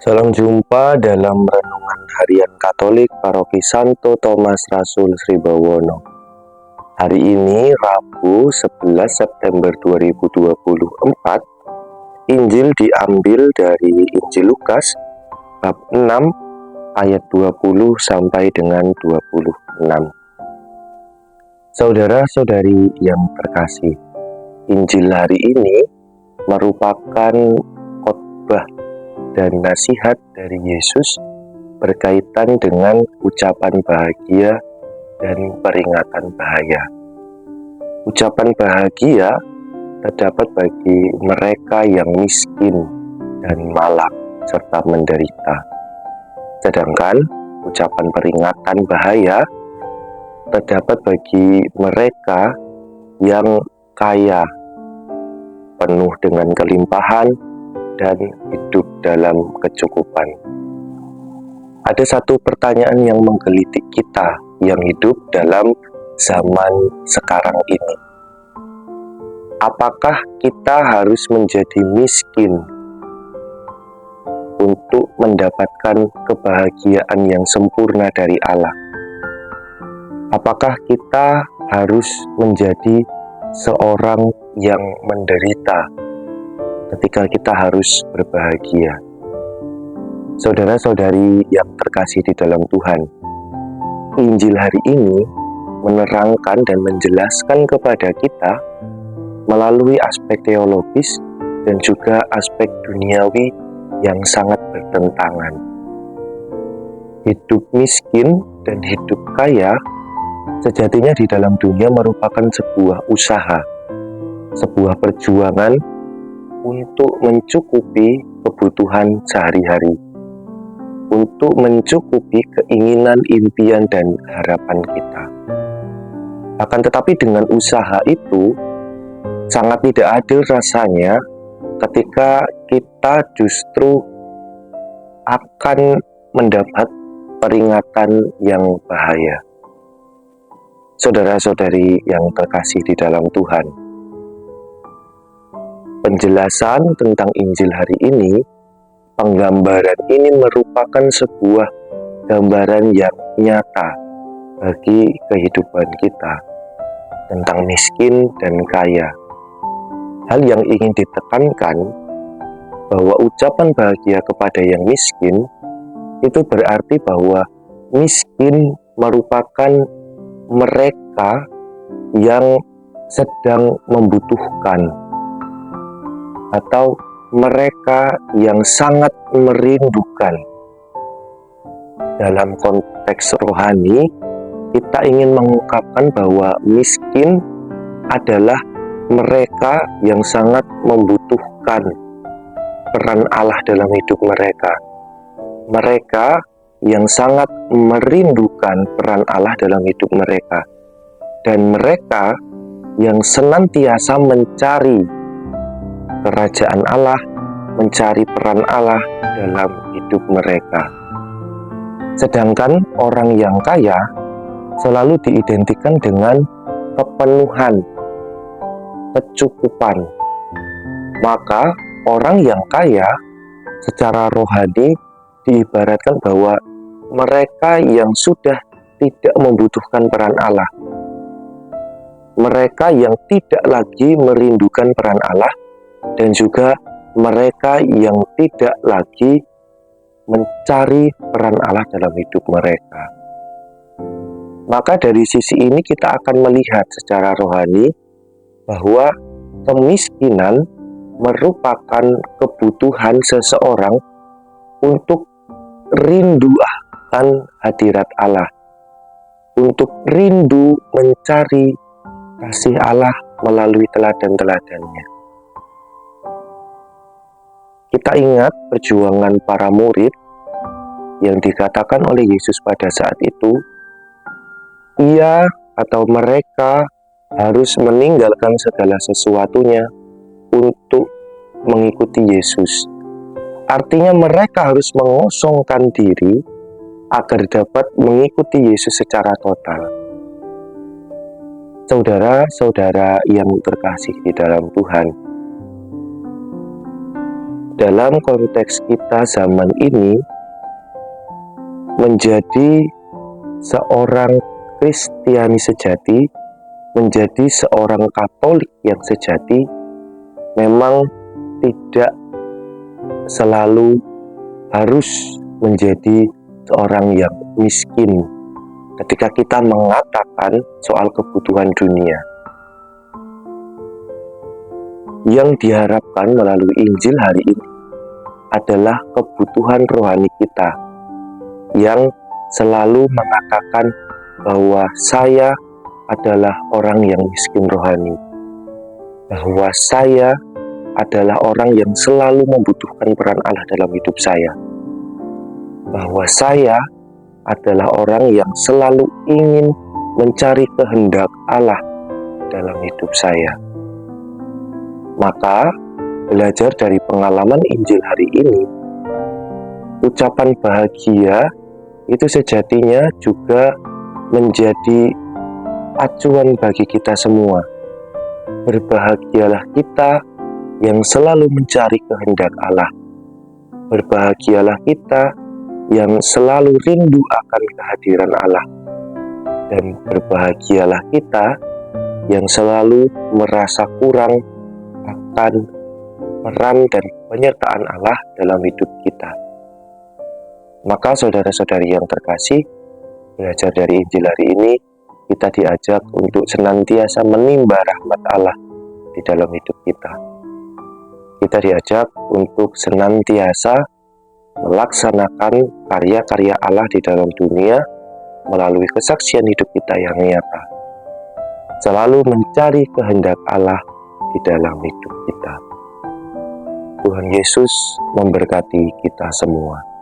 Salam jumpa dalam Renungan Harian Katolik Paroki Santo Thomas Rasul Sribawono. Hari ini Rabu 11 September 2024. Injil diambil dari Injil Lukas bab 6 ayat 20 sampai dengan 26. Saudara-saudari yang terkasih, Injil hari ini merupakan khotbah dan nasihat dari Yesus berkaitan dengan ucapan bahagia dan peringatan bahaya. Ucapan bahagia terdapat bagi mereka yang miskin dan malang serta menderita. Sedangkan ucapan peringatan bahaya terdapat bagi mereka yang kaya, penuh dengan kelimpahan, dan hidup dalam kecukupan. Ada satu pertanyaan yang menggelitik kita yang hidup dalam zaman sekarang ini. Apakah kita harus menjadi miskin untuk mendapatkan kebahagiaan yang sempurna dari Allah? Apakah kita harus menjadi seorang yang menderita ketika kita harus berbahagia? Saudara-saudari yang terkasih di dalam Tuhan, Injil hari ini menerangkan dan menjelaskan kepada kita melalui aspek teologis dan juga aspek duniawi yang sangat bertentangan. Hidup miskin dan hidup kaya sejatinya di dalam dunia merupakan sebuah usaha, sebuah perjuangan untuk mencukupi kebutuhan sehari-hari, untuk mencukupi keinginan, impian, dan harapan kita. Akan tetapi dengan usaha itu sangat tidak adil rasanya ketika kita justru akan mendapat peringatan yang bahaya. Saudara-saudari yang terkasih di dalam Tuhan, penjelasan tentang Injil hari ini, penggambaran ini merupakan sebuah gambaran yang nyata bagi kehidupan kita tentang miskin dan kaya. Hal yang ingin ditekankan bahwa ucapan bahagia kepada yang miskin itu berarti bahwa miskin merupakan mereka yang sedang membutuhkan atau mereka yang sangat merindukan. Dalam konteks rohani, kita ingin mengungkapkan bahwa miskin adalah mereka yang sangat membutuhkan peran Allah dalam hidup mereka. Mereka yang sangat merindukan peran Allah dalam hidup mereka. Dan mereka yang senantiasa mencari kerajaan Allah, mencari peran Allah dalam hidup mereka. Sedangkan orang yang kaya selalu diidentikan dengan kepenuhan, kecukupan. Maka orang yang kaya secara rohani diibaratkan bahwa mereka yang sudah tidak membutuhkan peran Allah, mereka yang tidak lagi merindukan peran Allah, dan juga mereka yang tidak lagi mencari peran Allah dalam hidup mereka. Maka dari sisi ini kita akan melihat secara rohani bahwa kemiskinan merupakan kebutuhan seseorang untuk rindu akan hadirat Allah, untuk rindu mencari kasih Allah melalui teladan-teladannya. Kita ingat perjuangan para murid yang dikatakan oleh Yesus pada saat itu, ia atau mereka harus meninggalkan segala sesuatunya untuk mengikuti Yesus. Artinya mereka harus mengosongkan diri agar dapat mengikuti Yesus secara total. Saudara-saudara yang terkasih di dalam Tuhan, dalam konteks kita zaman ini, menjadi seorang Kristiani sejati, menjadi seorang Katolik yang sejati, memang tidak selalu harus menjadi seorang yang miskin ketika kita mengatakan soal kebutuhan dunia. Yang diharapkan melalui Injil hari ini adalah kebutuhan rohani kita yang selalu mengatakan bahwa saya adalah orang yang miskin rohani, bahwa saya adalah orang yang selalu membutuhkan peran Allah dalam hidup saya, bahwa saya adalah orang yang selalu ingin mencari kehendak Allah dalam hidup saya. Maka, belajar dari pengalaman Injil hari ini, ucapan bahagia itu sejatinya juga menjadi acuan bagi kita semua. Berbahagialah kita yang selalu mencari kehendak Allah. Berbahagialah kita yang selalu rindu akan kehadiran Allah. Dan berbahagialah kita yang selalu merasa kurang akan peran dan penyertaan Allah dalam hidup kita. Maka saudara-saudari yang terkasih, belajar dari Injil hari ini, kita diajak untuk senantiasa menimba rahmat Allah di dalam hidup kita. Kita diajak untuk senantiasa melaksanakan karya-karya Allah di dalam dunia melalui kesaksian hidup kita yang nyata. Selalu mencari kehendak Allah di dalam hidup kita. Tuhan Yesus memberkati kita semua.